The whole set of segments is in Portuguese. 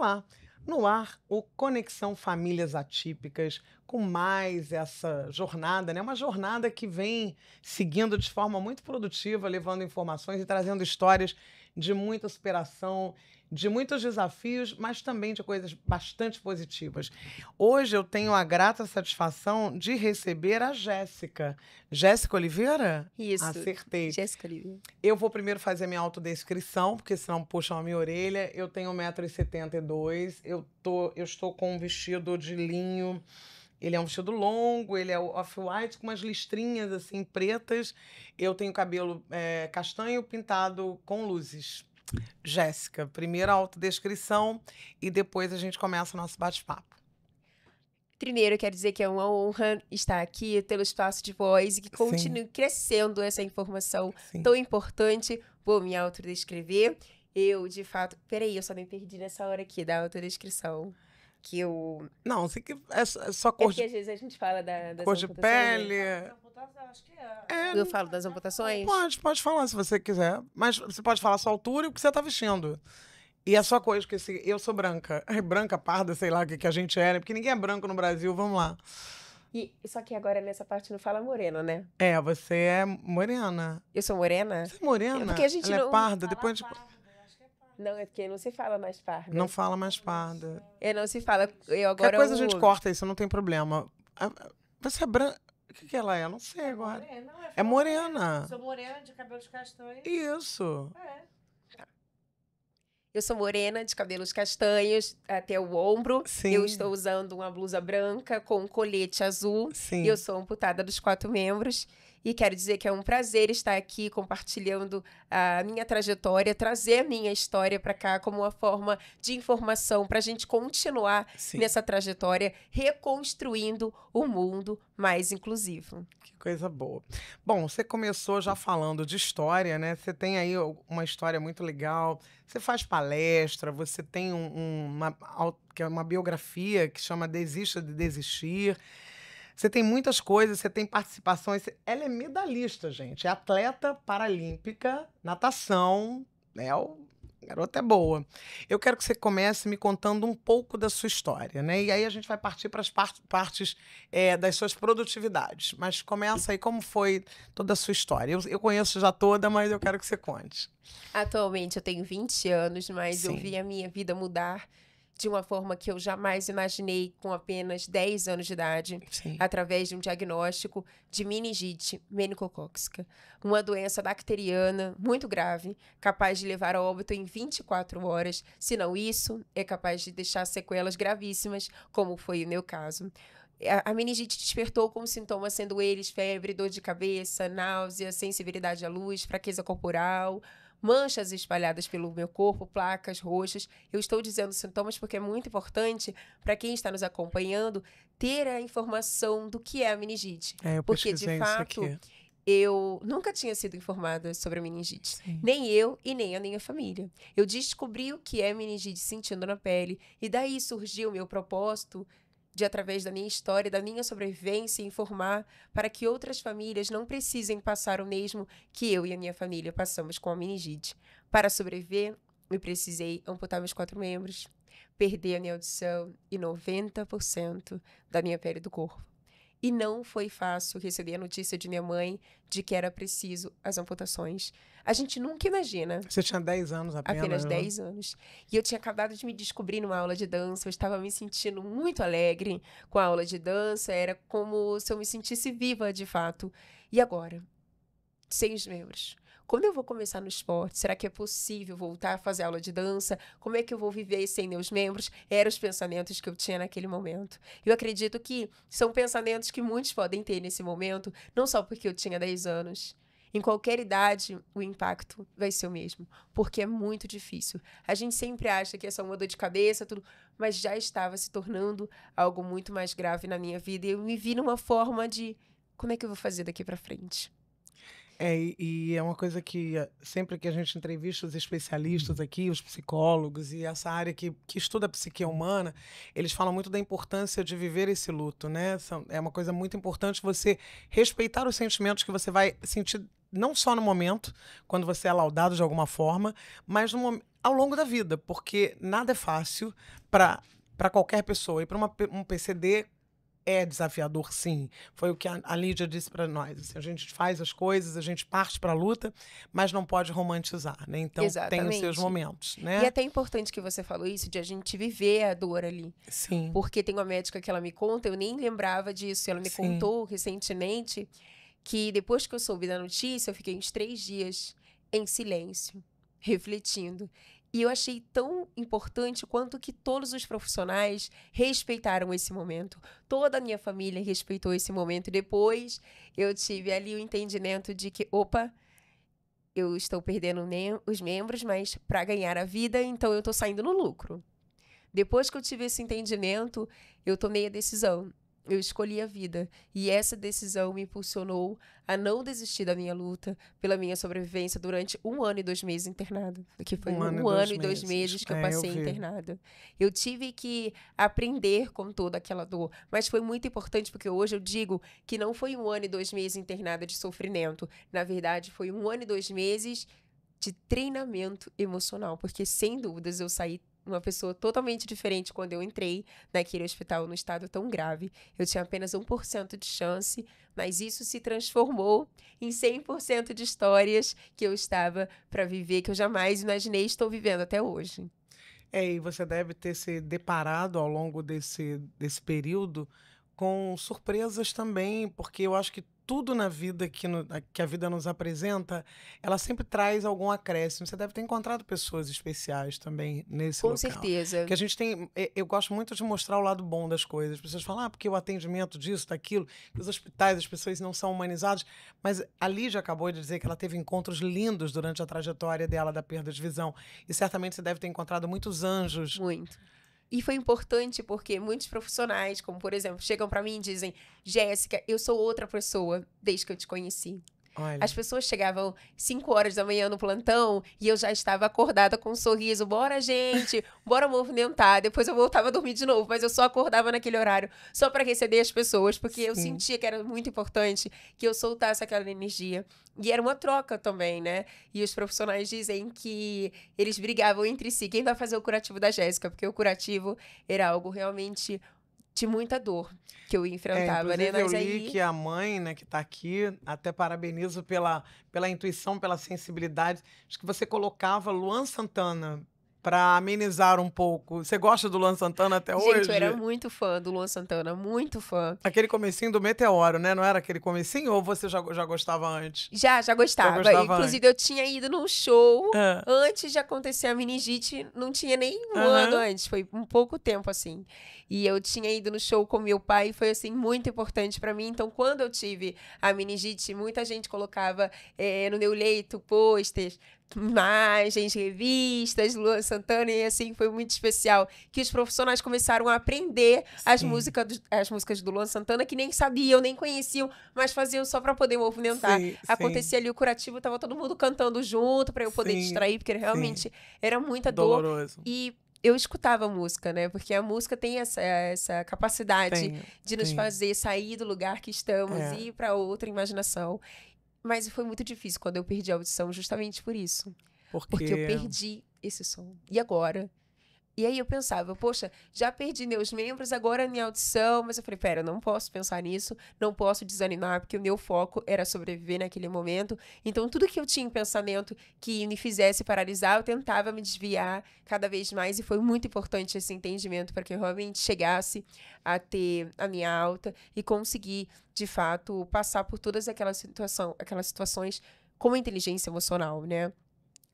lá. No ar, o Conexão Famílias Atípicas, com mais essa jornada, né? Uma jornada que vem seguindo de forma muito produtiva, levando informações e trazendo histórias de muita superação, de muitos desafios, mas também de coisas bastante positivas. Hoje eu tenho a grata satisfação de receber a Jéssica. Jéssica Oliveira? Isso, Acertei. Jéssica Oliveira. Eu vou primeiro fazer minha autodescrição, porque senão puxam a minha orelha. Eu tenho 1,72 m, eu estou com um vestido de linho. Ele é um vestido longo, ele é off-white, com umas listrinhas assim pretas. Eu tenho cabelo castanho pintado com luzes. Jéssica, primeiro a autodescrição e depois a gente começa o nosso bate-papo. Primeiro, eu quero dizer que é uma honra estar aqui, ter o espaço de voz e que continue crescendo essa informação tão importante. Vou me autodescrever. Eu, de fato... Peraí, eu só me perdi nessa hora aqui da autodescrição. Que eu... Não, sei que é só cor porque às vezes a gente fala das cor de pele. Acho que eu falo das amputações? Pode falar se você quiser. Mas você pode falar a sua altura e o que você está vestindo. E a sua coisa, porque eu sou branca. Branca, parda, sei lá o que a gente é, né? Porque ninguém é branco no Brasil, vamos lá. Só que agora nessa parte não fala morena, né? Você é morena. Eu sou morena? Você é morena? Porque a gente Ela não... é parda, depois... Não, é porque não se fala mais parda. Não fala mais parda. Não se fala... Qualquer coisa a gente corta isso, não tem problema. Você é branca... O que ela é? Eu não sei agora. É morena. Sou morena, de cabelos castanhos. Isso. Eu sou morena, de cabelos castanhos até o ombro. Sim. Eu estou usando uma blusa branca com um colete azul. Sim. E eu sou amputada dos 4 membros. E quero dizer que é um prazer estar aqui compartilhando a minha trajetória, trazer a minha história para cá como uma forma de informação para a gente continuar nessa trajetória, reconstruindo o mundo mais inclusivo. Que coisa boa. Bom, você começou já falando de história, né? Você tem aí uma história muito legal. Você faz palestra, você tem uma biografia que chama Desista de Desistir. Você tem muitas coisas, você tem participações. Ela é medalhista, gente. É atleta paralímpica, natação, né? A garota é boa. Eu quero que você comece me contando um pouco da sua história, né? E aí a gente vai partir para as partes das suas produtividades. Mas começa aí, como foi toda a sua história? Eu conheço já toda, mas eu quero que você conte. Atualmente eu tenho 20 anos, mas eu vi a minha vida mudar de uma forma que eu jamais imaginei com apenas 10 anos de idade, através de um diagnóstico de meningite meningocócica, uma doença bacteriana muito grave, capaz de levar a óbito em 24 horas, se não isso, é capaz de deixar sequelas gravíssimas, como foi o meu caso. A meningite despertou com sintomas sendo eles febre, dor de cabeça, náusea, sensibilidade à luz, fraqueza corporal, manchas espalhadas pelo meu corpo, placas roxas. Eu estou dizendo sintomas porque é muito importante para quem está nos acompanhando ter a informação do que é a meningite. Porque, de fato, eu nunca tinha sido informada sobre a meningite. Nem eu e nem a minha família. Eu descobri o que é meningite sentindo na pele. E daí surgiu o meu propósito de, através da minha história, da minha sobrevivência, informar para que outras famílias não precisem passar o mesmo que eu e a minha família passamos com a meningite. Para sobreviver, eu precisei amputar meus 4 membros, perder a minha audição e 90% da minha pele do corpo. E não foi fácil receber a notícia de minha mãe de que era preciso as amputações. A gente nunca imagina. Você tinha 10 anos apenas? Apenas 10 anos. E eu tinha acabado de me descobrir numa aula de dança. Eu estava me sentindo muito alegre com a aula de dança. Era como se eu me sentisse viva, de fato. E agora? Sem os membros. Como eu vou começar no esporte? Será que é possível voltar a fazer aula de dança? Como é que eu vou viver sem meus membros? Eram os pensamentos que eu tinha naquele momento. Eu acredito que são pensamentos que muitos podem ter nesse momento, não só porque eu tinha 10 anos. Em qualquer idade, o impacto vai ser o mesmo, porque é muito difícil. A gente sempre acha que é só uma dor de cabeça, tudo, mas já estava se tornando algo muito mais grave na minha vida. E eu me vi numa forma de, como é que eu vou fazer daqui para frente? E é uma coisa que sempre que a gente entrevista os especialistas aqui, os psicólogos e essa área que estuda a psique humana, eles falam muito da importância de viver esse luto, né? É uma coisa muito importante você respeitar os sentimentos que você vai sentir não só no momento, quando você é laudado de alguma forma, mas ao longo da vida, porque nada é fácil para qualquer pessoa. E para um PCD é desafiador, sim. Foi o que a Lídia disse para nós. Assim, a gente faz as coisas, a gente parte para a luta, mas não pode romantizar, né? Então, tem os seus momentos, né? E é até importante que você falou isso, de a gente viver a dor ali. Sim. Porque tem uma médica que ela me conta, eu nem lembrava disso, ela me contou recentemente que depois que eu soube da notícia, eu fiquei uns 3 dias em silêncio, refletindo. E eu achei tão importante quanto que todos os profissionais respeitaram esse momento. Toda a minha família respeitou esse momento. E depois eu tive ali o entendimento de que, opa, eu estou perdendo os membros, mas para ganhar a vida, então eu estou saindo no lucro. Depois que eu tive esse entendimento, eu tomei a decisão. Eu escolhi a vida. E essa decisão me impulsionou a não desistir da minha luta pela minha sobrevivência durante 1 ano e 2 meses internada. Que foi 1 ano e 2 meses que eu passei internada. Eu tive que aprender com toda aquela dor. Mas foi muito importante, porque hoje eu digo que não foi 1 ano e 2 meses internada de sofrimento. Na verdade, foi 1 ano e 2 meses de treinamento emocional. Porque, sem dúvidas, eu saí uma pessoa totalmente diferente quando eu entrei naquele hospital no estado tão grave. Eu tinha apenas 1% de chance, mas isso se transformou em 100% de histórias que eu estava para viver, que eu jamais imaginei estou vivendo até hoje. E você deve ter se deparado ao longo desse período com surpresas também, porque eu acho que tudo na vida que a vida nos apresenta, ela sempre traz algum acréscimo. Você deve ter encontrado pessoas especiais também nesse local. Com certeza. Que a gente tem, eu gosto muito de mostrar o lado bom das coisas. As pessoas falam, porque o atendimento disso, daquilo, os hospitais, as pessoas não são humanizadas. Mas a Lídia acabou de dizer que ela teve encontros lindos durante a trajetória dela da perda de visão. E certamente você deve ter encontrado muitos anjos. Muito. E foi importante porque muitos profissionais, como por exemplo, chegam para mim e dizem: Jéssica, eu sou outra pessoa desde que eu te conheci. Olha. As pessoas chegavam 5 horas da manhã no plantão e eu já estava acordada com um sorriso. Bora, gente, bora movimentar. Depois eu voltava a dormir de novo, mas eu só acordava naquele horário só para receber as pessoas, porque eu sentia que era muito importante que eu soltasse aquela energia. E era uma troca também, né? E os profissionais dizem que eles brigavam entre si. Quem vai fazer o curativo da Jéssica? Porque o curativo era algo realmente de muita dor que eu enfrentava, né? Mas eu li que a mãe, né, que tá aqui, até parabenizo pela intuição, pela sensibilidade. Acho que você colocava Luan Santana para amenizar um pouco. Você gosta do Luan Santana até hoje? Gente, eu era muito fã do Luan Santana, muito fã. Aquele comecinho do Meteoro, né? Não era aquele comecinho ou você já gostava antes? Já gostava. Inclusive, eu tinha ido num show antes de acontecer a meningite, não tinha nem um ano antes, foi um pouco tempo, assim. E eu tinha ido no show com meu pai e foi, assim, muito importante pra mim. Então, quando eu tive a meningite, muita gente colocava no meu leito pôsteres, imagens, revistas, Luan Santana, e assim, foi muito especial, que os profissionais começaram a aprender as músicas do Luan Santana, que nem sabiam, nem conheciam, mas faziam só para poder movimentar. Acontecia ali o curativo, tava todo mundo cantando junto para eu poder distrair, porque realmente era muita doloroso. Dor. E eu escutava a música, né? Porque a música tem essa capacidade de nos fazer sair do lugar que estamos e ir para outra imaginação. Mas foi muito difícil quando eu perdi a audição, justamente por isso. Porque eu perdi esse som. E agora? E aí eu pensava, poxa, já perdi meus membros, agora a minha audição. Mas eu falei, pera, eu não posso pensar nisso, não posso desanimar, porque o meu foco era sobreviver naquele momento. Então, tudo que eu tinha em pensamento que me fizesse paralisar, eu tentava me desviar cada vez mais. E foi muito importante esse entendimento para que eu realmente chegasse a ter a minha alta e conseguir, de fato, passar por todas aquelas situações com inteligência emocional, né?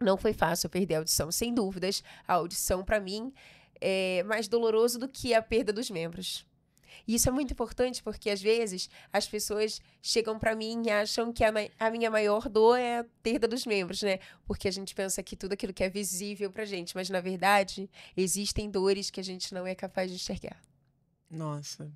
Não foi fácil perder a audição, sem dúvidas. A audição, para mim, é mais doloroso do que a perda dos membros. E isso é muito importante porque, às vezes, as pessoas chegam para mim e acham que a minha maior dor é a perda dos membros, né? Porque a gente pensa que tudo aquilo que é visível pra gente, mas, na verdade, existem dores que a gente não é capaz de enxergar. Nossa.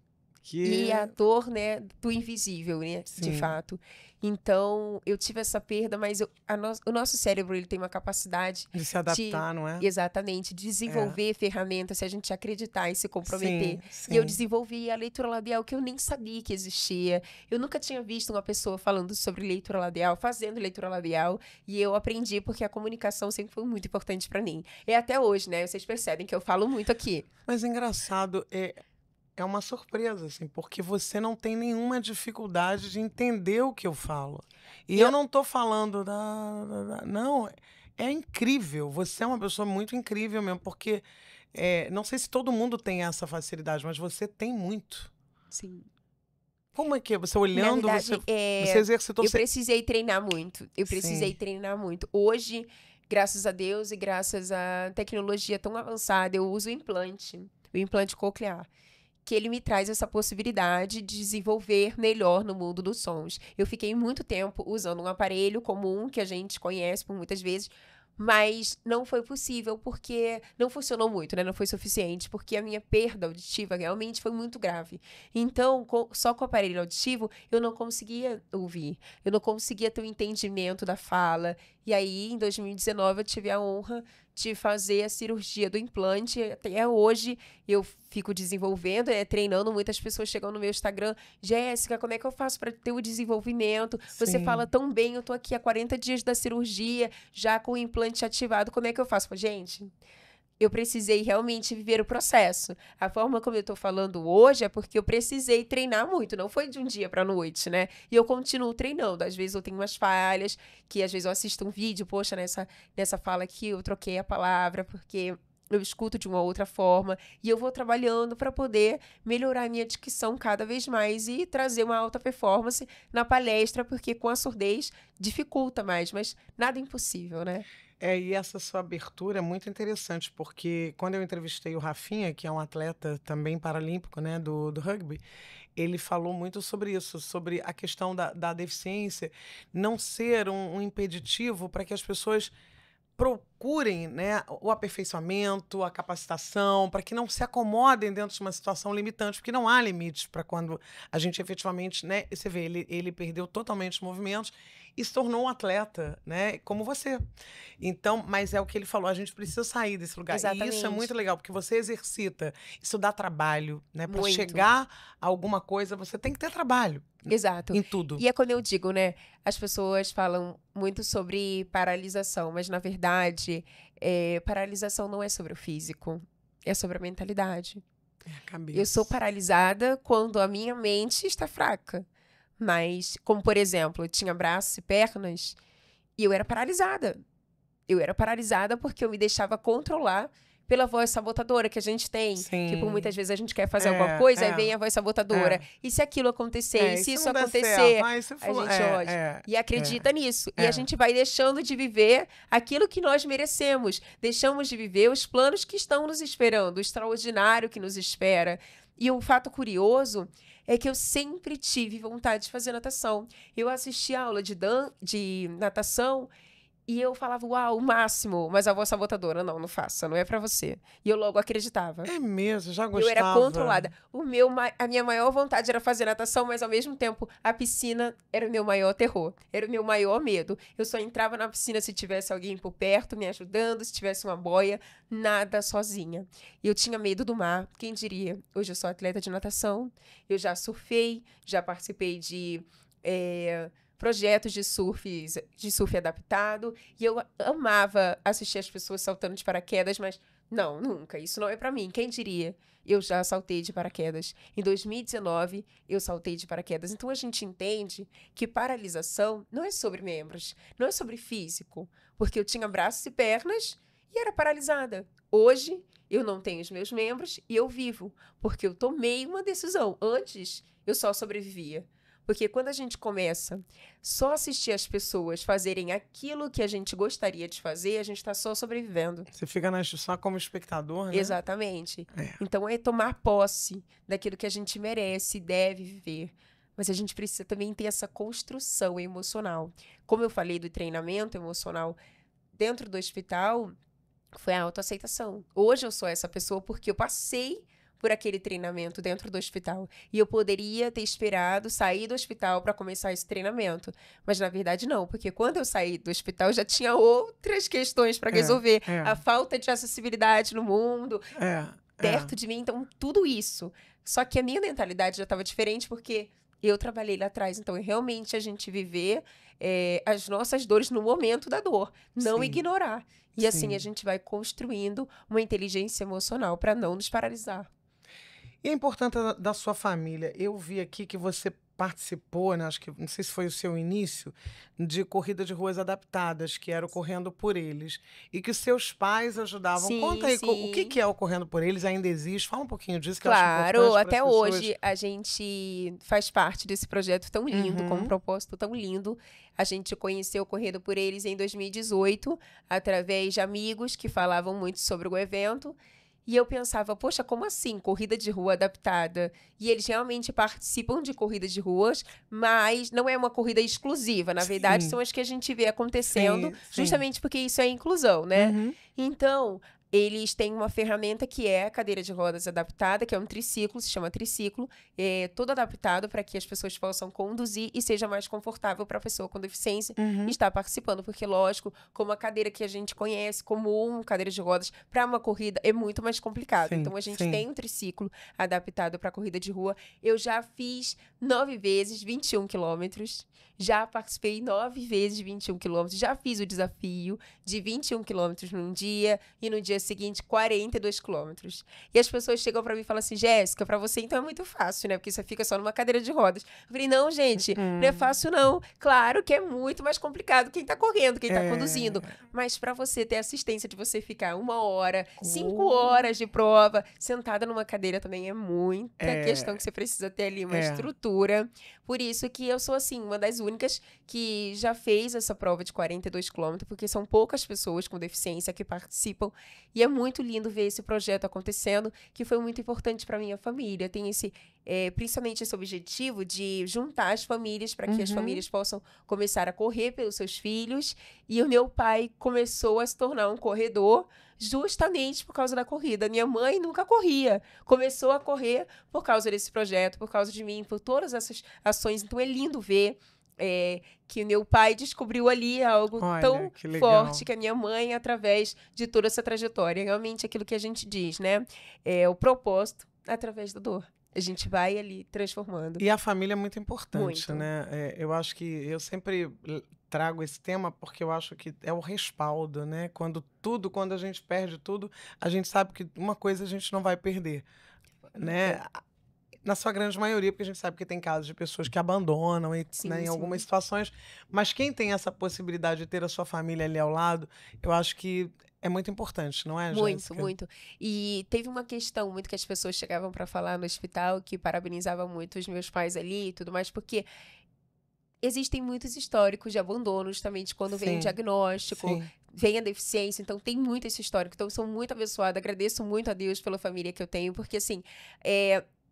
E ator, né, do invisível, né, de fato. Então, eu tive essa perda, mas o nosso cérebro, ele tem uma capacidade de se adaptar, não é? Exatamente, desenvolver ferramentas se a gente acreditar e se comprometer. E eu desenvolvi a leitura labial, que eu nem sabia que existia. Eu nunca tinha visto uma pessoa falando sobre leitura labial, fazendo leitura labial, e eu aprendi porque a comunicação sempre foi muito importante para mim. E até hoje, né, vocês percebem que eu falo muito aqui. Mas engraçado, é uma surpresa, assim, porque você não tem nenhuma dificuldade de entender o que eu falo. E eu não tô falando não, é incrível. Você é uma pessoa muito incrível mesmo, porque não sei se todo mundo tem essa facilidade, mas você tem muito. Sim. Como é que é? Você olhando, Na verdade, você exercitou... Eu precisei treinar muito. Treinar muito. Hoje, graças a Deus e graças à tecnologia tão avançada, eu uso o implante coclear, que ele me traz essa possibilidade de desenvolver melhor no mundo dos sons. Eu fiquei muito tempo usando um aparelho comum que a gente conhece por muitas vezes, mas não foi possível porque não funcionou muito, né? Não foi suficiente, porque a minha perda auditiva realmente foi muito grave. Então, só com o aparelho auditivo, eu não conseguia ouvir, eu não conseguia ter o entendimento da fala. E aí, em 2019, eu tive a honra de fazer a cirurgia do implante. Até hoje, eu fico desenvolvendo, treinando. Muitas pessoas chegam no meu Instagram: Jéssica, como é que eu faço para ter o desenvolvimento? Você fala tão bem, eu tô aqui há 40 dias da cirurgia, já com o implante ativado, como é que eu faço? Gente, eu precisei realmente viver o processo. A forma como eu tô falando hoje é porque eu precisei treinar muito, não foi de um dia pra noite, né? E eu continuo treinando. Às vezes eu tenho umas falhas, que às vezes eu assisto um vídeo, poxa, nessa fala aqui eu troquei a palavra, porque eu escuto de uma outra forma, e eu vou trabalhando para poder melhorar a minha dicção cada vez mais e trazer uma alta performance na palestra, porque com a surdez dificulta mais, mas nada é impossível, né? E essa sua abertura é muito interessante, porque quando eu entrevistei o Rafinha, que é um atleta também paralímpico, né, do rugby, ele falou muito sobre isso, sobre a questão da deficiência não ser um impeditivo para que as pessoas procurem, né, o aperfeiçoamento, a capacitação, para que não se acomodem dentro de uma situação limitante, porque não há limites para quando a gente efetivamente, né, você vê, ele perdeu totalmente os movimentos e se tornou um atleta, né, como você. Então, mas é o que ele falou, a gente precisa sair desse lugar. Exatamente. E isso é muito legal, porque você exercita, isso dá trabalho, né, para Muito. chegar a alguma coisa, você tem que ter trabalho. Exato. Em tudo. E é quando eu digo, né? As pessoas falam muito sobre paralisação, mas na verdade, paralisação não é sobre o físico, é sobre a mentalidade. É a cabeça. Eu sou paralisada quando a minha mente está fraca. Mas, como por exemplo, eu tinha braços e pernas e eu era paralisada. Eu era paralisada porque eu me deixava controlar pela voz sabotadora que a gente tem. Sim. Que por muitas vezes a gente quer fazer alguma coisa, aí vem a voz sabotadora. E se aquilo acontecer? E se isso acontecer? A gente ode. E acredita nisso. E a gente vai deixando de viver aquilo que nós merecemos. Deixamos de viver os planos que estão nos esperando, o extraordinário que nos espera. E um fato curioso é que eu sempre tive vontade de fazer natação. Eu assisti a aula de natação e eu falava, uau, o máximo. Mas a voz sabotadora, não faça, não é pra você. E eu logo acreditava. É mesmo, já gostava. Eu era controlada. A minha maior vontade era fazer natação, mas ao mesmo tempo a piscina era o meu maior terror. Era o meu maior medo. Eu só entrava na piscina se tivesse alguém por perto me ajudando, se tivesse uma boia, nada sozinha. E eu tinha medo do mar, quem diria? Hoje eu sou atleta de natação, eu já surfei, já participei de projetos de surf adaptado, e eu amava assistir as pessoas saltando de paraquedas, mas não, nunca, isso não é pra mim, quem diria? Eu já saltei de paraquedas. Em 2019, eu saltei de paraquedas. Então, a gente entende que paralisação não é sobre membros, não é sobre físico, porque eu tinha braços e pernas e era paralisada. Hoje, eu não tenho os meus membros e eu vivo, porque eu tomei uma decisão. Antes, eu só sobrevivia. Porque quando a gente começa só a assistir as pessoas fazerem aquilo que a gente gostaria de fazer, a gente está só sobrevivendo. Você fica só como espectador, né? Exatamente. Então, é tomar posse daquilo que a gente merece e deve viver. Mas a gente precisa também ter essa construção emocional. Como eu falei do treinamento emocional dentro do hospital, foi a autoaceitação. Hoje eu sou essa pessoa porque eu passei por aquele treinamento dentro do hospital. E eu poderia ter esperado sair do hospital para começar esse treinamento. Mas, na verdade, não. Porque quando eu saí do hospital, já tinha outras questões para resolver. A falta de acessibilidade no mundo, perto de mim. Então, tudo isso. Só que a minha mentalidade já estava diferente, porque eu trabalhei lá atrás. Então, realmente, a gente viver as nossas dores no momento da dor. Não ignorar. E assim, a gente vai construindo uma inteligência emocional para não nos paralisar. E a importância da sua família. Eu vi aqui que você participou, né, acho que, não sei se foi o seu início, de corrida de ruas adaptadas, que era o Correndo por Eles. E que os seus pais ajudavam. Sim, Conta aí, sim. o que é o Correndo por Eles? Ainda existe? Fala um pouquinho disso, que eu Claro, acho importante até para as pessoas. hoje a gente faz parte desse projeto tão lindo, com um propósito tão lindo. A gente conheceu o Correndo por Eles em 2018, através de amigos que falavam muito sobre o evento. E eu pensava, poxa, como assim? Corrida de rua adaptada. E eles realmente participam de corridas de ruas, mas não é uma corrida exclusiva. Na verdade, são as que a gente vê acontecendo, justamente porque isso é inclusão, né? Então, eles têm uma ferramenta que é a cadeira de rodas adaptada, que é um triciclo, se chama triciclo, todo adaptado para que as pessoas possam conduzir e seja mais confortável para a pessoa com deficiência estar participando, porque, lógico, como a cadeira que a gente conhece comum, cadeira de rodas, para uma corrida é muito mais complicado. Então, a gente tem um triciclo adaptado para corrida de rua. Eu já fiz 9 vezes 21 quilômetros. Já participei 9 vezes de 21 quilômetros. Já fiz o desafio de 21 quilômetros num dia e no dia seguinte 42 quilômetros. E as pessoas chegam pra mim e falam assim, Jéssica, pra você então é muito fácil, né? Porque você fica só numa cadeira de rodas. Eu falei, não, gente, não é fácil não. Claro que é muito mais complicado quem tá correndo, quem tá conduzindo. Mas pra você ter assistência de você ficar 1 hora, 5 horas de prova, sentada numa cadeira também é muita questão que você precisa ter ali uma estrutura. Por isso que eu sou, assim, uma das únicas que já fez essa prova de 42 quilômetros, porque são poucas pessoas com deficiência que participam. E é muito lindo ver esse projeto acontecendo, que foi muito importante para minha família. Tem principalmente esse objetivo de juntar as famílias para que as famílias possam começar a correr pelos seus filhos. E o meu pai começou a se tornar um corredor justamente por causa da corrida. Minha mãe nunca corria. Começou a correr por causa desse projeto, por causa de mim, por todas essas ações. Então, é lindo ver que meu pai descobriu ali algo tão forte que a minha mãe, através de toda essa trajetória. Realmente, aquilo que a gente diz, né? O propósito através da dor. A gente vai ali transformando. E a família é muito importante, né? Eu acho que eu sempre trago esse tema porque eu acho que é o respaldo, né? Quando a gente perde tudo, a gente sabe que uma coisa a gente não vai perder, né? Na sua grande maioria, porque a gente sabe que tem casos de pessoas que abandonam em algumas situações, mas quem tem essa possibilidade de ter a sua família ali ao lado, eu acho que é muito importante, não é, Jéssica? Muito. E teve uma questão muito que as pessoas chegavam para falar no hospital, que parabenizava muito os meus pais ali e tudo mais, porque existem muitos históricos de abandono, justamente quando vem o diagnóstico, vem a deficiência, então tem muito esse histórico. Então, eu sou muito abençoada, agradeço muito a Deus pela família que eu tenho, porque, assim,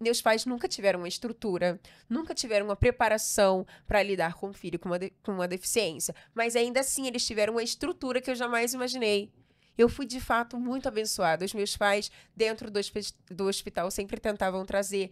meus pais nunca tiveram uma estrutura, nunca tiveram uma preparação para lidar com um filho com uma deficiência, mas ainda assim eles tiveram uma estrutura que eu jamais imaginei. Eu fui, de fato, muito abençoada. Os meus pais, dentro do hospital, sempre tentavam trazer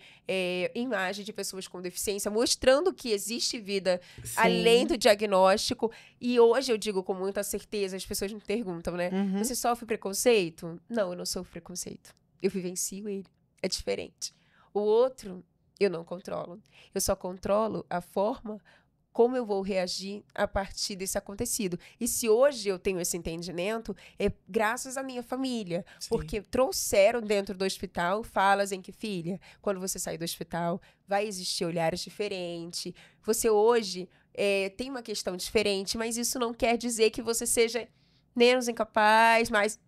imagens de pessoas com deficiência, mostrando que existe vida além do diagnóstico. E hoje eu digo com muita certeza, as pessoas me perguntam, né? Você sofre preconceito? Não, eu não sofro preconceito. Eu vivencio ele. É diferente. O outro, eu não controlo. Eu só controlo a forma como eu vou reagir a partir desse acontecido. E se hoje eu tenho esse entendimento, é graças à minha família. Porque trouxeram dentro do hospital falas em que, filha, quando você sair do hospital, vai existir olhares diferentes. Você hoje tem uma questão diferente, mas isso não quer dizer que você seja menos incapaz, mais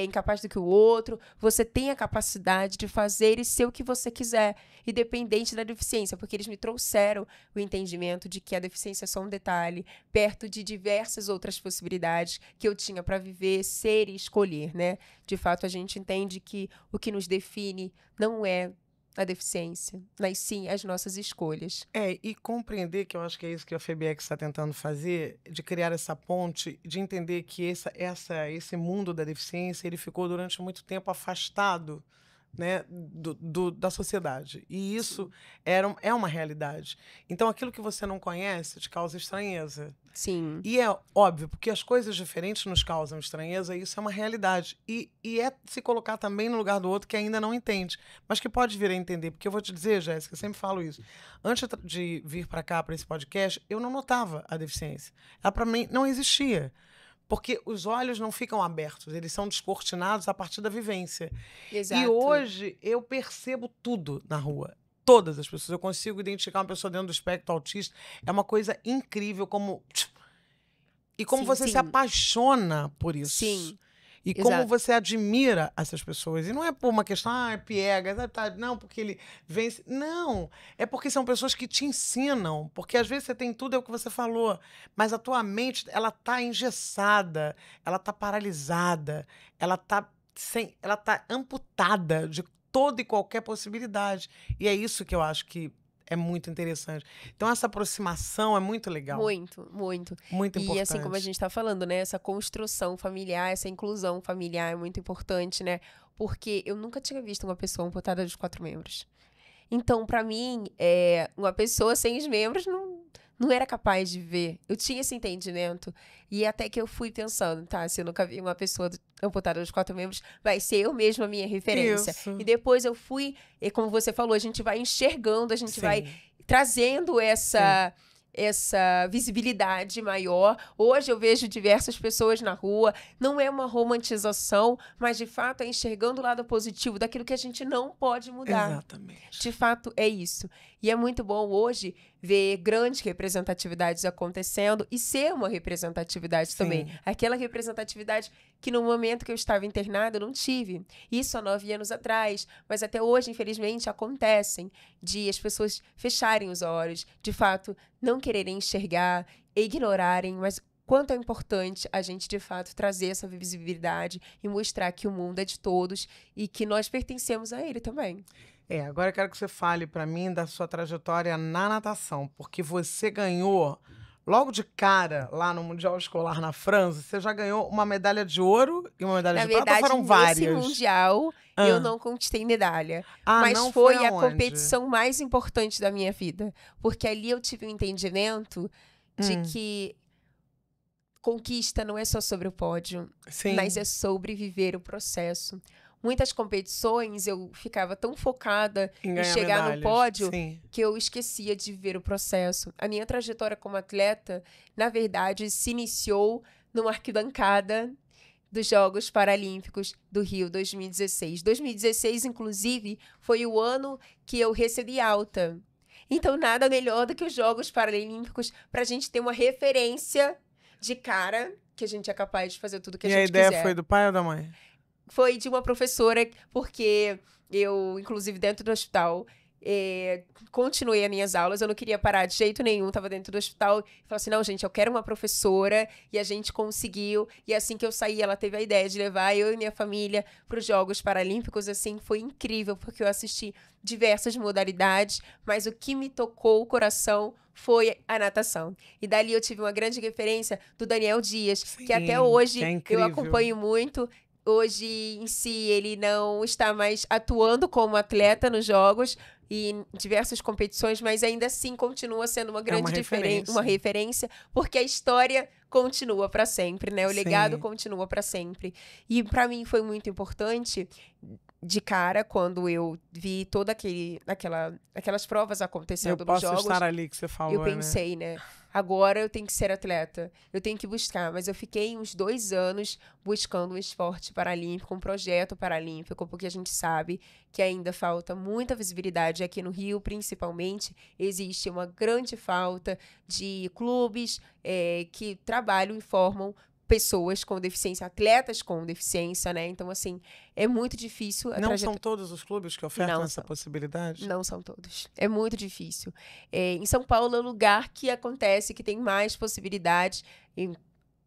incapaz do que o outro. Você tem a capacidade de fazer e ser o que você quiser, independente da deficiência, porque eles me trouxeram o entendimento de que a deficiência é só um detalhe, perto de diversas outras possibilidades que eu tinha para viver, ser e escolher, né? De fato, a gente entende que o que nos define não é a deficiência, mas sim as nossas escolhas. E compreender, que eu acho que é isso que a FEBEX está tentando fazer, de criar essa ponte, de entender que esse mundo da deficiência, ele ficou durante muito tempo afastado, né, da sociedade. E isso é uma realidade. Então, aquilo que você não conhece te causa estranheza. Sim. E é óbvio, porque as coisas diferentes nos causam estranheza, e isso é uma realidade. E é se colocar também no lugar do outro que ainda não entende, mas que pode vir a entender. Porque eu vou te dizer, Jéssica, eu sempre falo isso. Antes de vir para cá, para esse podcast, eu não notava a deficiência. Ela, para mim, não existia. Porque os olhos não ficam abertos, eles são descortinados a partir da vivência. Exato. E hoje eu percebo tudo na rua. Todas as pessoas. Eu consigo identificar uma pessoa dentro do espectro autista. É uma coisa incrível como... E como você se apaixona por isso. Sim. E como você admira essas pessoas. E não é por uma questão, é piegas, não, porque ele vence. Não, é porque são pessoas que te ensinam. Porque às vezes você tem tudo, é o que você falou, mas a tua mente, ela tá engessada, ela tá paralisada, ela tá amputada de toda e qualquer possibilidade. E é isso que eu acho que é muito interessante. Então, essa aproximação é muito legal. Muito, muito. Muito importante. E assim, como a gente está falando, né? Essa construção familiar, essa inclusão familiar é muito importante, né? Porque eu nunca tinha visto uma pessoa amputada dos 4 membros. Então, para mim, uma pessoa sem os membros não era capaz de ver. Eu tinha esse entendimento. E até que eu fui pensando, tá? Se eu nunca vi uma pessoa amputada dos 4 membros, vai ser eu mesma a minha referência. Isso. E depois eu fui, e como você falou, a gente vai enxergando, a gente vai trazendo essa visibilidade maior. Hoje eu vejo diversas pessoas na rua, não é uma romantização, mas de fato é enxergando o lado positivo daquilo que a gente não pode mudar. Exatamente. De fato é isso. E é muito bom hoje ver grandes representatividades acontecendo e ser uma representatividade também. Aquela representatividade que no momento que eu estava internada eu não tive. Isso há 9 anos atrás. Mas até hoje, infelizmente, acontecem de as pessoas fecharem os olhos, de fato, não quererem enxergar, ignorarem, mas quanto é importante a gente, de fato, trazer essa visibilidade e mostrar que o mundo é de todos e que nós pertencemos a ele também. Agora eu quero que você fale para mim da sua trajetória na natação, porque você ganhou, logo de cara, lá no Mundial Escolar na França, você já ganhou uma medalha de ouro e uma medalha de prata, ou foram várias? Na verdade, nesse Mundial, eu não conquistei medalha. Mas não foi foi a competição mais importante da minha vida. Porque ali eu tive um entendimento de que conquista não é só sobre o pódio, mas é sobre viver o processo. Muitas competições eu ficava tão focada em chegar medalhas. No pódio que eu esquecia de ver o processo. A minha trajetória como atleta, na verdade, se iniciou numa arquibancada dos Jogos Paralímpicos do Rio 2016. 2016, inclusive, foi o ano que eu recebi alta. Então, nada melhor do que os Jogos Paralímpicos para a gente ter uma referência de cara que a gente é capaz de fazer tudo que a gente quiser. E a ideia foi do pai ou da mãe? Foi de uma professora, porque eu, inclusive, dentro do hospital, continuei as minhas aulas. Eu não queria parar de jeito nenhum, estava dentro do hospital. E falei assim, não, gente, eu quero uma professora. E a gente conseguiu. E assim que eu saí, ela teve a ideia de levar eu e minha família para os Jogos Paralímpicos. Assim, foi incrível, porque eu assisti diversas modalidades. Mas o que me tocou o coração foi a natação. E dali eu tive uma grande referência do Daniel Dias, que até hoje eu acompanho muito. Hoje, em si, ele não está mais atuando como atleta nos jogos e em diversas competições, mas ainda assim continua sendo uma grande referência, porque a história continua para sempre, né? O legado continua para sempre. E para mim foi muito importante, de cara, quando eu vi toda aquelas provas acontecendo nos jogos. Eu posso estar ali que você falou, eu pensei, né? Agora eu tenho que ser atleta, eu tenho que buscar. Mas eu fiquei uns 2 anos buscando um esporte paralímpico, um projeto paralímpico, porque a gente sabe que ainda falta muita visibilidade. Aqui no Rio, principalmente, existe uma grande falta de clubes que trabalham e formam pessoas com deficiência, atletas com deficiência, né? Então, assim, é muito difícil. São todos os clubes que ofertam essa possibilidade? Não são todos. É muito difícil. Em São Paulo é um lugar que acontece, que tem mais possibilidades em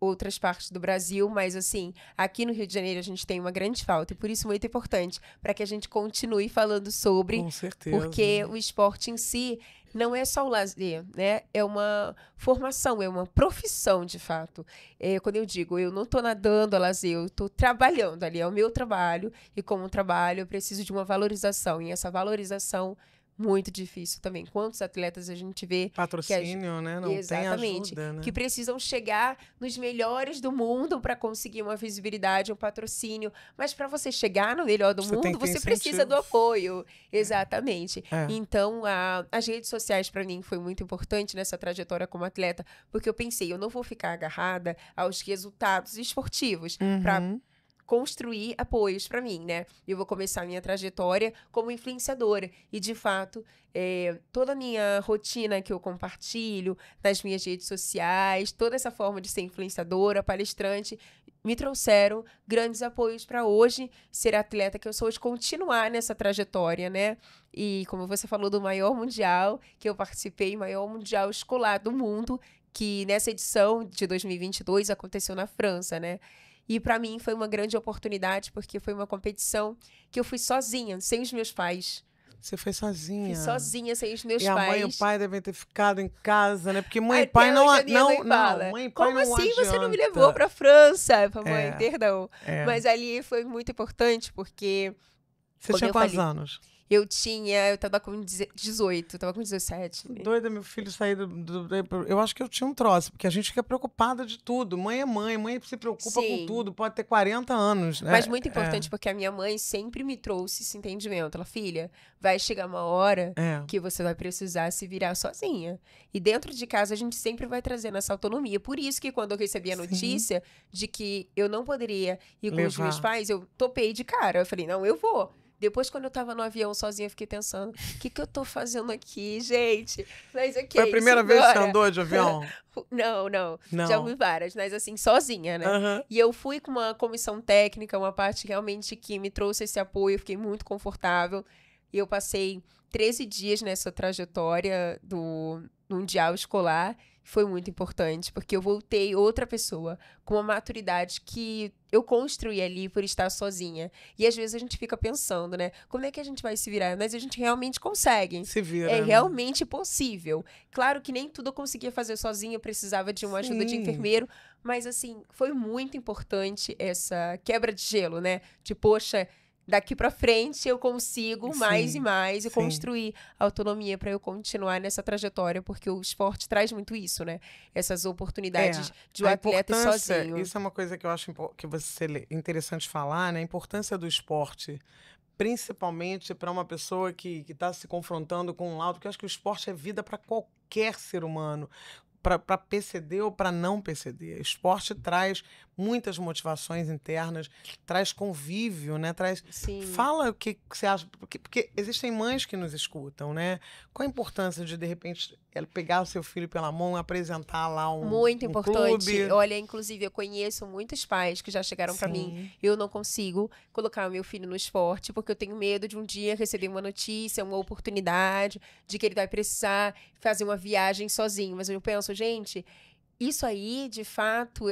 outras partes do Brasil, mas, assim, aqui no Rio de Janeiro a gente tem uma grande falta. E por isso, muito importante, para que a gente continue falando sobre. Com certeza. Porque o esporte em si, não é só o lazer, né? É uma formação, é uma profissão, de fato. Quando eu digo, eu não estou nadando a lazer, eu estou trabalhando ali, é o meu trabalho, e como trabalho eu preciso de uma valorização, e essa valorização muito difícil também. Quantos atletas a gente vê... Patrocínio, né? Não tem ajuda, né? Que precisam chegar nos melhores do mundo para conseguir uma visibilidade, um patrocínio. Mas para você chegar no melhor do mundo, você precisa do apoio. Exatamente. Então, as redes sociais, para mim, foi muito importante nessa trajetória como atleta, porque eu pensei, eu não vou ficar agarrada aos resultados esportivos para construir apoios para mim, né? Eu vou começar a minha trajetória como influenciadora. E, de fato, toda a minha rotina que eu compartilho nas minhas redes sociais, toda essa forma de ser influenciadora, palestrante, me trouxeram grandes apoios para hoje ser a atleta que eu sou, hoje continuar nessa trajetória, né? E, como você falou do maior mundial, que eu participei, maior mundial escolar do mundo, que nessa edição de 2022 aconteceu na França, né? E para mim foi uma grande oportunidade, porque foi uma competição que eu fui sozinha, sem os meus pais. Você foi sozinha? Fui sozinha, sem os meus pais. E a mãe e o pai devem ter ficado em casa, né? Porque mãe e pai não... Mãe e pai como não assim você não me levou para a França? Mãe, perdão. Mas ali foi muito importante, porque... Você tinha quantos anos? Eu tava com 18, tava com 17. Doida, meu filho sair eu acho que eu tinha um troço, porque a gente fica preocupada de tudo. Mãe é mãe se preocupa com tudo, pode ter 40 anos, né? Mas muito importante, porque a minha mãe sempre me trouxe esse entendimento. Ela, filha, vai chegar uma hora que você vai precisar se virar sozinha. E dentro de casa a gente sempre vai trazendo essa autonomia. Por isso que quando eu recebi a notícia de que eu não poderia ir com os meus pais, eu topei de cara. Eu falei, não, eu vou. Depois, quando eu tava no avião sozinha, eu fiquei pensando, o que eu tô fazendo aqui, gente? Mas ok, foi a primeira vez que você andou de avião? Não. Já fui várias, mas assim, sozinha, né? E eu fui com uma comissão técnica, uma parte realmente que me trouxe esse apoio, eu fiquei muito confortável. E eu passei 13 dias nessa trajetória do Mundial Escolar. Foi muito importante, porque eu voltei outra pessoa, com uma maturidade que eu construí ali por estar sozinha. E às vezes a gente fica pensando, né? Como é que a gente vai se virar? Mas a gente realmente consegue. Se vira. É realmente possível. Claro que nem tudo eu conseguia fazer sozinha, eu precisava de uma ajuda de enfermeiro. Mas, assim, foi muito importante essa quebra de gelo, né? De, poxa, daqui pra frente eu consigo mais e mais e construir autonomia para eu continuar nessa trajetória, porque o esporte traz muito isso, né? Essas oportunidades de um atleta sozinho. Isso é uma coisa que eu acho que você interessante falar, né? A importância do esporte, principalmente para uma pessoa que está se confrontando com um lado, porque eu acho que o esporte é vida para qualquer ser humano. Para PCD ou para não PCD. O esporte traz muitas motivações internas, traz convívio, né? Fala o que você acha, porque existem mães que nos escutam, né? Qual a importância de repente, pegar o seu filho pela mão e apresentar lá muito importante. Clube? Olha, inclusive, eu conheço muitos pais que já chegaram para mim. Eu não consigo colocar o meu filho no esporte, porque eu tenho medo de um dia receber uma notícia, uma oportunidade, de que ele vai precisar fazer uma viagem sozinho. Mas eu penso, gente, isso aí, de fato,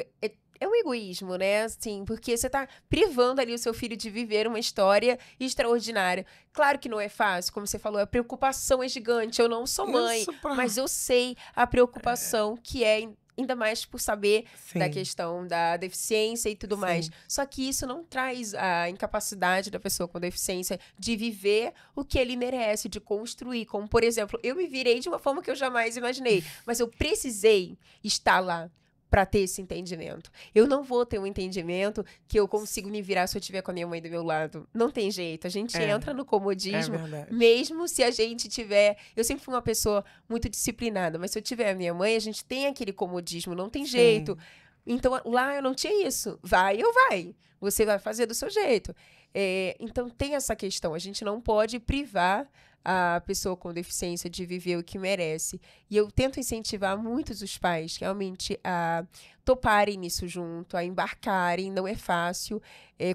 é um egoísmo, né? Assim, porque você tá privando ali o seu filho de viver uma história extraordinária. Claro que não é fácil, como você falou, a preocupação é gigante. Eu não sou mãe, mas eu sei a preocupação que é, ainda mais por saber da questão da deficiência e tudo mais. Só que isso não traz a incapacidade da pessoa com deficiência de viver o que ele merece, de construir. Como, por exemplo, eu me virei de uma forma que eu jamais imaginei, mas eu precisei estar lá para ter esse entendimento. Eu não vou ter um entendimento que eu consigo me virar se eu estiver com a minha mãe do meu lado. Não tem jeito. A gente entra no comodismo, mesmo se a gente tiver... Eu sempre fui uma pessoa muito disciplinada, mas se eu tiver a minha mãe, a gente tem aquele comodismo, não tem jeito. Então, lá eu não tinha isso. Vai ou vai. Você vai fazer do seu jeito. Então, tem essa questão. A gente não pode privar a pessoa com deficiência de viver o que merece. E eu tento incentivar muitos os pais realmente a toparem nisso junto, a embarcarem. Não é fácil.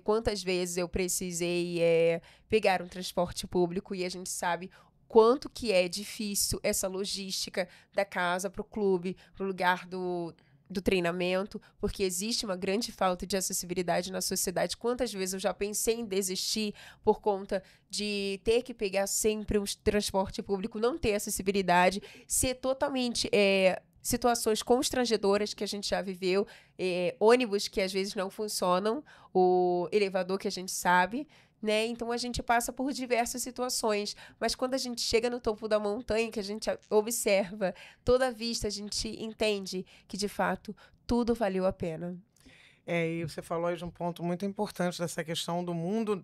Quantas vezes eu precisei pegar um transporte público e a gente sabe quanto que é difícil essa logística da casa para o clube, para o lugar do treinamento, porque existe uma grande falta de acessibilidade na sociedade. Quantas vezes eu já pensei em desistir por conta de ter que pegar sempre um transporte público, não ter acessibilidade, ser totalmente... situações constrangedoras que a gente já viveu, ônibus que às vezes não funcionam, o elevador que a gente sabe, né? Então a gente passa por diversas situações, mas quando a gente chega no topo da montanha, que a gente observa toda a vista, a gente entende que de fato tudo valeu a pena. E você falou aí de um ponto muito importante dessa questão do mundo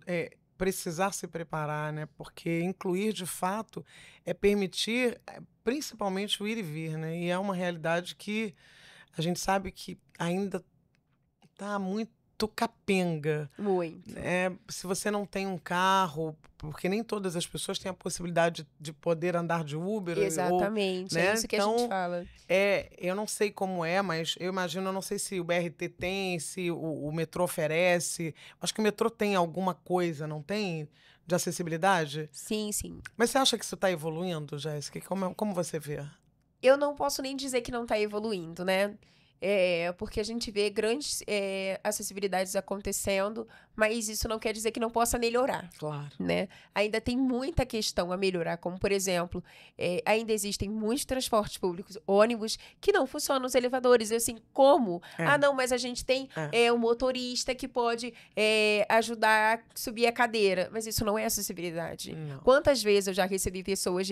precisar se preparar, né? Porque incluir de fato é permitir principalmente o ir e vir, né? E é uma realidade que a gente sabe que ainda está muito capenga. Muito. Se você não tem um carro, porque nem todas as pessoas têm a possibilidade de poder andar de Uber. Exatamente, né? É isso que a gente fala. Eu não sei como mas eu imagino, eu não sei se o BRT tem, se o metrô oferece. Acho que o metrô tem alguma coisa, não tem? De acessibilidade? Sim, sim. Mas você acha que isso está evoluindo, Jéssica? Como você vê? Eu não posso nem dizer que não está evoluindo, né? Porque a gente vê grandes acessibilidades acontecendo, mas isso não quer dizer que não possa melhorar. Claro. Né? Ainda tem muita questão a melhorar, como, por exemplo, ainda existem muitos transportes públicos, ônibus, que não funcionam os elevadores. Assim, como? Ah, não, mas a gente tem um motorista que pode ajudar a subir a cadeira. Mas isso não é acessibilidade. Não. Quantas vezes eu já recebi pessoas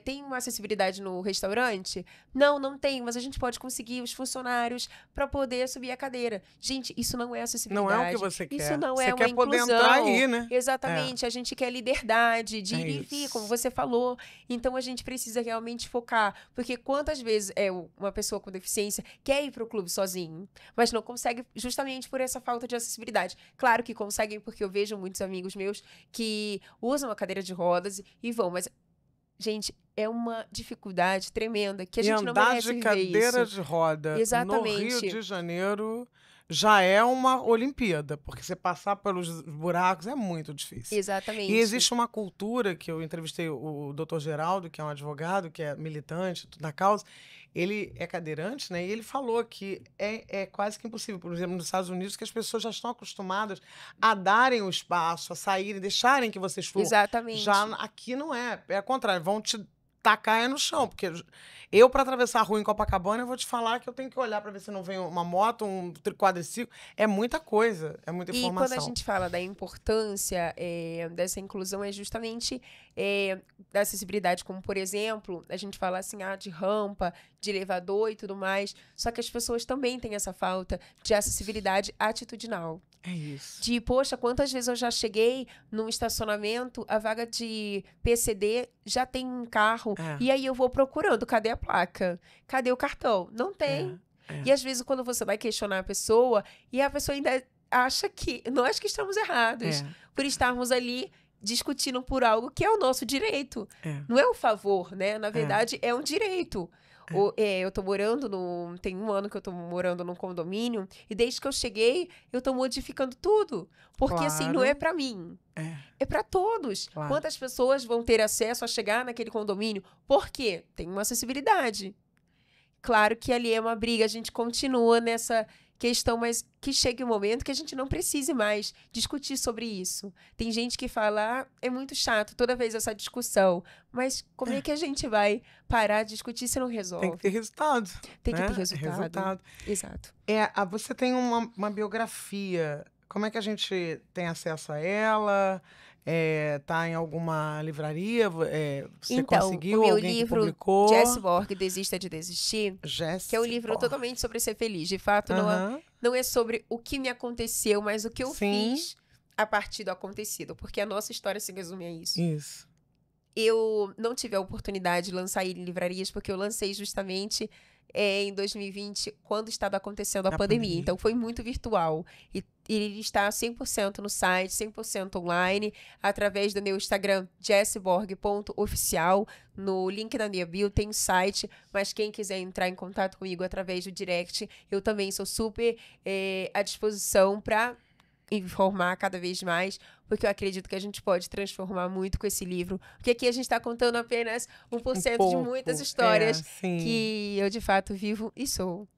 tem uma acessibilidade no restaurante? Não tem, mas a gente pode conseguir os funcionários para poder subir a cadeira. Gente, isso não é acessibilidade. Não é o que você quer. Isso não você é uma quer inclusão. Poder entrar aí, né? Exatamente. A gente quer liberdade de ir e vir, como você falou. Então, a gente precisa realmente focar. Porque quantas vezes uma pessoa com deficiência quer ir para o clube sozinho, mas não consegue justamente por essa falta de acessibilidade. Claro que conseguem, porque eu vejo muitos amigos meus que usam a cadeira de rodas e vão, mas... Gente, é uma dificuldade tremenda que a gente não merece viver isso. Andar de cadeira de roda Exatamente. no Rio de Janeiro já é uma Olimpíada, porque você passar pelos buracos é muito difícil. Exatamente. E existe uma cultura que eu entrevistei o Dr. Geraldo, que é um advogado, que é militante da causa. Ele é cadeirante, né? E ele falou que é quase que impossível, por exemplo, nos Estados Unidos, que as pessoas já estão acostumadas a darem o espaço, a saírem, deixarem que vocês fluam. Exatamente. Já aqui não é. É ao contrário, vão te tacar no chão, porque eu, para atravessar a rua em Copacabana, eu vou te falar que eu tenho que olhar para ver se não vem uma moto, um quadriciclo. É muita coisa, é muita informação. E quando a gente fala da importância dessa inclusão, é justamente da acessibilidade, como, por exemplo, a gente fala assim, de rampa, de elevador e tudo mais, só que as pessoas também têm essa falta de acessibilidade atitudinal. É isso. De, poxa, quantas vezes eu já cheguei num estacionamento, a vaga de PCD já tem um carro, e aí eu vou procurando, cadê a placa? Cadê o cartão? Não tem. E às vezes quando você vai questionar a pessoa, e a pessoa ainda acha que nós que estamos errados, por estarmos ali discutindo por algo que é o nosso direito. Não é um favor, né? Na verdade, é um direito. Eu tô morando tem 1 ano que eu tô morando num condomínio, e desde que eu cheguei, eu tô modificando tudo. Porque, assim, não é pra mim. É pra todos. Claro. Quantas pessoas vão ter acesso a chegar naquele condomínio? Por quê? Tem uma acessibilidade. Claro que ali é uma briga, a gente continua nessa questão, mas que chegue um momento que a gente não precise mais discutir sobre isso. Tem gente que fala, é muito chato toda vez essa discussão, mas como é que a gente vai parar de discutir se não resolve? Tem que ter resultado. Tem que ter resultado. Exato. Você tem uma biografia, como é que a gente tem acesso a ela? Tá em alguma livraria? Você conseguiu? O meu alguém livro, que publicou? Jessie Borg, Desista de Desistir, Jessie que é um livro Borg. totalmente sobre ser feliz. De fato, não é sobre o que me aconteceu, mas o que eu fiz a partir do acontecido. Porque a nossa história se resume a isso. Isso. Eu não tive a oportunidade de lançar ele em livrarias, porque eu lancei justamente em 2020, quando estava acontecendo a pandemia. Então, foi muito virtual. E ele está 100% no site, 100% online, através do meu Instagram, jessborg.oficial. No link da minha bio tem o site, mas quem quiser entrar em contato comigo através do direct, eu também sou super à disposição para informar cada vez mais, porque eu acredito que a gente pode transformar muito com esse livro, porque aqui a gente está contando apenas 1% de muitas histórias que eu de fato vivo e sou.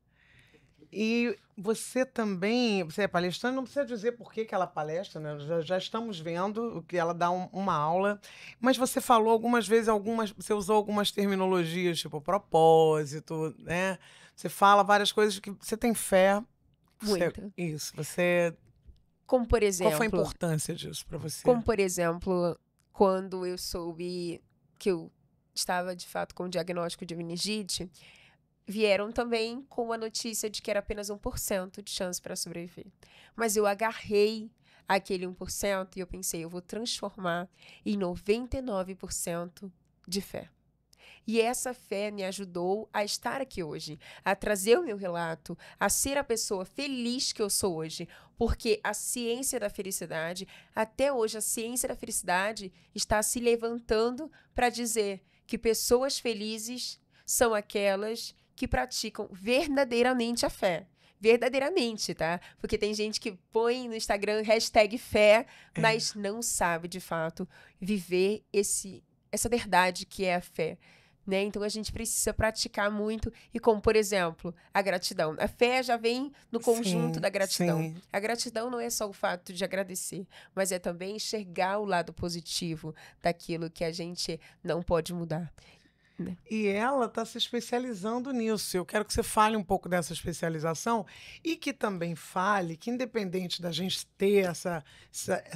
E você também, você é palestrante, não precisa dizer por que ela palestra, né? Já estamos vendo que ela dá uma aula, mas você falou algumas vezes, você usou algumas terminologias, tipo propósito, né? Você fala várias coisas que você tem fé. Muito. Isso, você... Como por exemplo... Qual foi a importância disso para você? Como por exemplo, quando eu soube que eu estava de fato com o diagnóstico de meningite, vieram também com a notícia de que era apenas 1% de chance para sobreviver. Mas eu agarrei aquele 1% e eu pensei, eu vou transformar em 99% de fé. E essa fé me ajudou a estar aqui hoje, a trazer o meu relato, a ser a pessoa feliz que eu sou hoje. Porque a ciência da felicidade, até hoje, a ciência da felicidade está se levantando para dizer que pessoas felizes são aquelas que praticam verdadeiramente a fé. Verdadeiramente, tá? Porque tem gente que põe no Instagram #fé, mas não sabe, de fato, viver essa verdade que é a fé. Né? Então, a gente precisa praticar muito. E como, por exemplo, a gratidão. A fé já vem no conjunto da gratidão. Sim. A gratidão não é só o fato de agradecer, mas é também enxergar o lado positivo daquilo que a gente não pode mudar. Né? E ela está se especializando nisso. Eu quero que você fale um pouco dessa especialização e que também fale que, independente da gente ter essa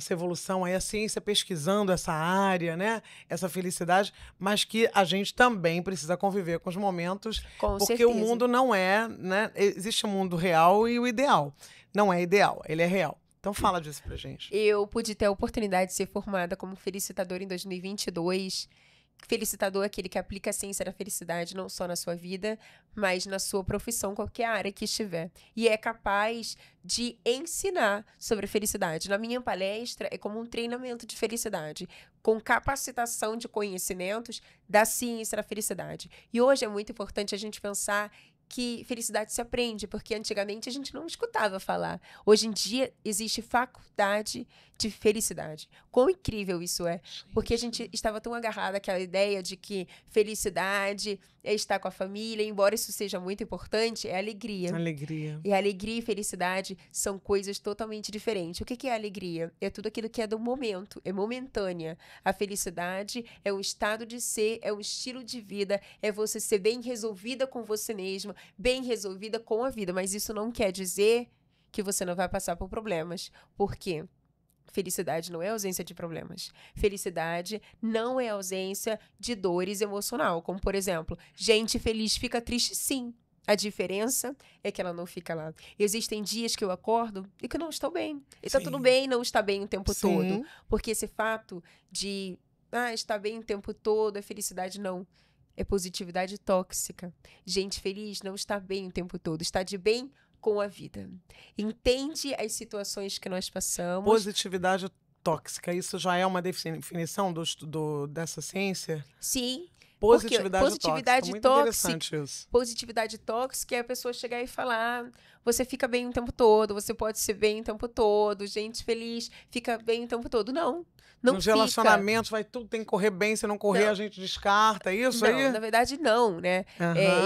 evolução, aí a ciência pesquisando essa área, né? Essa felicidade, mas que a gente também precisa conviver com os momentos, porque certeza. O mundo não é, né? Existe o mundo real e o ideal. Não é ideal, ele é real. Então fala disso pra gente. Eu pude ter a oportunidade de ser formada como felicitadora em 2022. Felicitador é aquele que aplica a ciência da felicidade não só na sua vida, mas na sua profissão, qualquer área que estiver. E é capaz de ensinar sobre felicidade. Na minha palestra, é como um treinamento de felicidade, com capacitação de conhecimentos da ciência da felicidade. E hoje é muito importante a gente pensar que felicidade se aprende, porque antigamente a gente não escutava falar. Hoje em dia existe faculdade de felicidade. Quão incrível isso é, porque a gente estava tão agarrado àquela ideia de que felicidade é estar com a família, embora isso seja muito importante, é alegria. Alegria. E alegria e felicidade são coisas totalmente diferentes. O que é alegria? É tudo aquilo que é do momento, é momentânea. A felicidade é um estado de ser, é um estilo de vida, é você ser bem resolvida com você mesma, bem resolvida com a vida. Mas isso não quer dizer que você não vai passar por problemas. Por quê? Felicidade não é ausência de problemas. Felicidade não é ausência de dores emocional. Como, por exemplo, gente feliz fica triste, sim. A diferença é que ela não fica lá. Existem dias que eu acordo e que não estou bem. E tá tudo bem não estar bem o tempo todo. Porque esse fato de estar bem o tempo todo é felicidade, não. É positividade tóxica. Gente feliz não está bem o tempo todo. Está de bem com a vida. Entende as situações que nós passamos. Positividade tóxica, isso já é uma definição dessa ciência? Sim. Positividade tóxica. Muito interessante isso. Positividade tóxica é a pessoa chegar e falar: você fica bem o tempo todo, você pode ser bem o tempo todo, gente feliz fica bem o tempo todo. Não. Não nos relacionamentos, tudo tem que correr bem, se não correr, a gente descarta, é isso aí? Não, na verdade, não, né?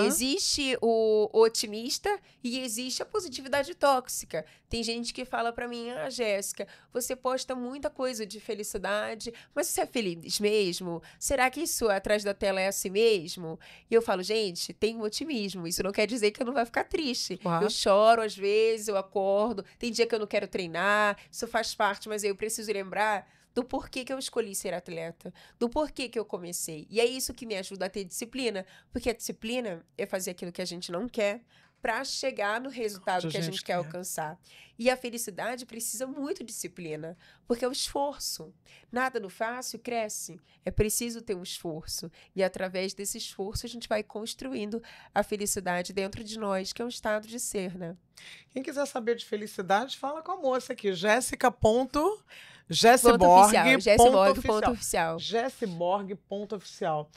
Existe o otimista e existe a positividade tóxica. Tem gente que fala pra mim: Jéssica, você posta muita coisa de felicidade, mas você é feliz mesmo? Será que isso atrás da tela é assim mesmo? E eu falo: gente, tem um otimismo, isso não quer dizer que eu não vai ficar triste. Eu choro às vezes, eu acordo, tem dia que eu não quero treinar, isso faz parte, mas eu preciso lembrar do porquê que eu escolhi ser atleta, do porquê que eu comecei. E é isso que me ajuda a ter disciplina, porque a disciplina é fazer aquilo que a gente não quer para chegar no resultado que a gente quer alcançar. E a felicidade precisa muito de disciplina, porque é o esforço. Nada no fácil cresce. É preciso ter um esforço. E através desse esforço a gente vai construindo a felicidade dentro de nós, que é um estado de ser, né? Quem quiser saber de felicidade, fala com a moça aqui, Jessiborg.oficial. Jessiborg.oficial.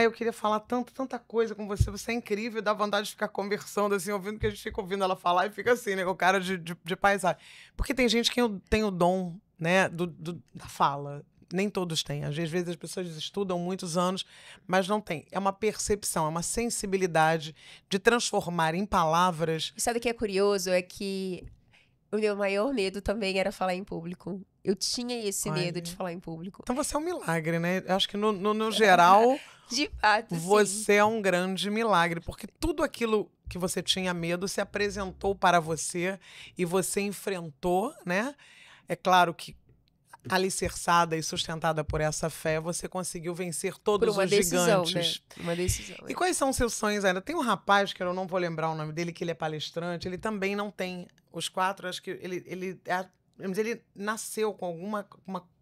Eu queria falar tanta coisa com você. Você é incrível, dá vontade de ficar conversando, assim, ouvindo, que a gente fica ouvindo ela falar e fica assim, né, com o cara de paisagem. Porque tem gente que tem o dom, né, da fala. nem todos têm. Às vezes as pessoas estudam muitos anos, mas não têm. É uma percepção, é uma sensibilidade de transformar em palavras. E sabe o que é curioso? É que o meu maior medo também era falar em público. Eu tinha esse medo de falar em público. Então você é um milagre, né? Eu acho que no geral, de fato, você é um grande milagre, porque tudo aquilo que você tinha medo se apresentou para você e você enfrentou, né? É claro que alicerçada e sustentada por essa fé, você conseguiu vencer todos os gigantes. Né? Uma decisão. E quais são os seus sonhos ainda? Tem um rapaz, que eu não vou lembrar o nome dele, que ele é palestrante, ele também não tem os 4, acho que ele nasceu com alguma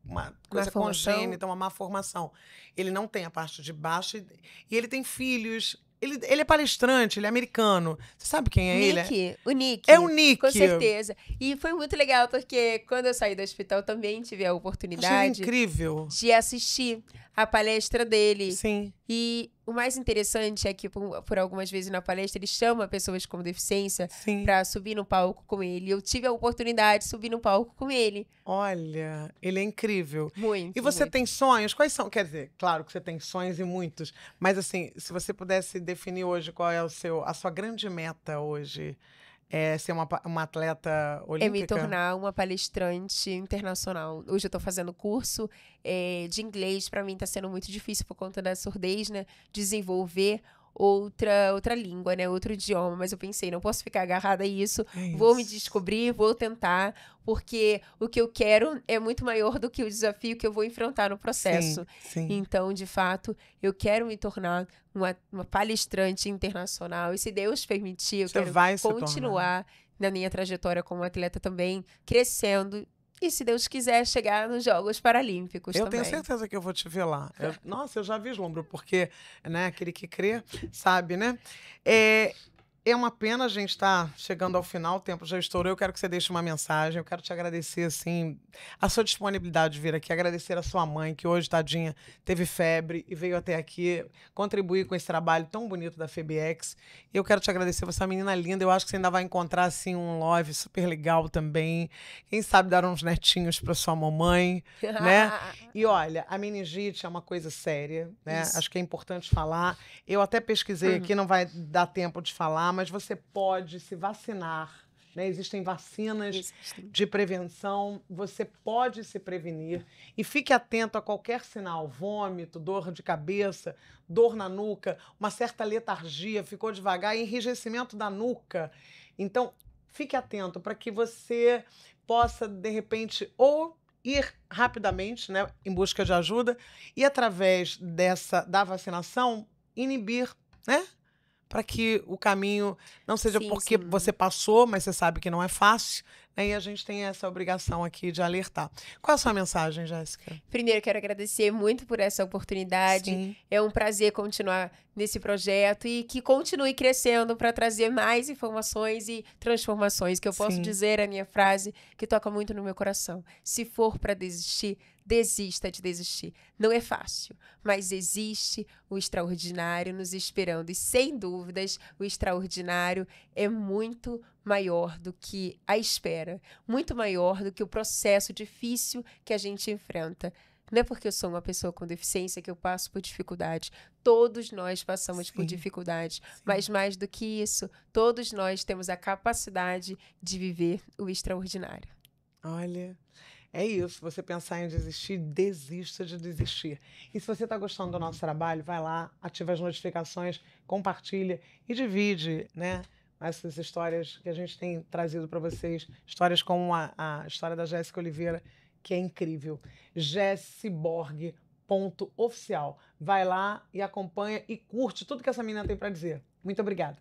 uma coisa congênita, uma má formação. Ele não tem a parte de baixo e ele tem filhos. Ele é palestrante, ele é americano. Você sabe quem é ele? O Nick. É o Nick. Com certeza. E foi muito legal, porque quando eu saí do hospital também tive a oportunidade incrível. de assistir a palestra dele. Sim. E o mais interessante é que, por algumas vezes na palestra, ele chama pessoas com deficiência para subir no palco com ele. Eu tive a oportunidade de subir no palco com ele. Olha, ele é incrível. Muito. E você tem sonhos? Quais são? Quer dizer, claro que você tem sonhos e muitos, mas assim, se você pudesse definir hoje qual é a sua grande meta hoje, é ser uma atleta olímpica? É me tornar uma palestrante internacional. Hoje eu estou fazendo curso de inglês. Para mim está sendo muito difícil por conta da surdez, né? Desenvolver outra língua, né? Outro idioma. Mas eu pensei, não posso ficar agarrada a isso. Vou me descobrir, vou tentar, porque o que eu quero é muito maior do que o desafio que eu vou enfrentar no processo. Sim. Então, de fato, eu quero me tornar uma palestrante internacional. E se Deus permitir, eu quero continuar na minha trajetória como atleta também, crescendo. E, se Deus quiser, chegar nos Jogos Paralímpicos também. Eu tenho certeza que eu vou te ver lá. Nossa, eu já vislumbro, porque, né, aquele que crê, sabe, né? É uma pena a gente estar chegando ao final, o tempo já estourou. Eu quero que você deixe uma mensagem. Eu quero te agradecer, assim, a sua disponibilidade de vir aqui. Agradecer a sua mãe, que hoje, tadinha, teve febre e veio até aqui contribuir com esse trabalho tão bonito da FEBEX. E eu quero te agradecer. Você é uma menina linda. Eu acho que você ainda vai encontrar, assim, um love super legal também. Quem sabe dar uns netinhos para sua mamãe, né? E, olha, a meningite é uma coisa séria, né? Acho que é importante falar. Eu até pesquisei aqui, não vai dar tempo de falar, mas você pode se vacinar, né? Existem vacinas de prevenção, você pode se prevenir. E fique atento a qualquer sinal, vômito, dor de cabeça, dor na nuca, uma certa letargia, ficou devagar, enrijecimento da nuca. Então, fique atento para que você possa, de repente, ou ir rapidamente, né, em busca de ajuda e, através da vacinação, inibir, né? Para que o caminho não seja porque você passou, mas você sabe que não é fácil, né? E a gente tem essa obrigação aqui de alertar. Qual é a sua mensagem, Jéssica? Primeiro, quero agradecer muito por essa oportunidade. Sim. É um prazer continuar nesse projeto e que continue crescendo para trazer mais informações e transformações, que eu posso dizer a minha frase que toca muito no meu coração. Se for para desistir, desista de desistir. Não é fácil, mas existe o extraordinário nos esperando. E, sem dúvidas, o extraordinário é muito maior do que a espera, muito maior do que o processo difícil que a gente enfrenta. Não é porque eu sou uma pessoa com deficiência que eu passo por dificuldade. Todos nós passamos por dificuldade. Mas, mais do que isso, todos nós temos a capacidade de viver o extraordinário. Olha, é isso. Você pensar em desistir, desista de desistir. E se você está gostando do nosso trabalho, vai lá, ativa as notificações, compartilha e divide, né, essas histórias que a gente tem trazido para vocês. Histórias como a história da Jéssica Oliveira, que é incrível. jessiborg.oficial. Vai lá e acompanha e curte tudo que essa menina tem para dizer. Muito obrigada.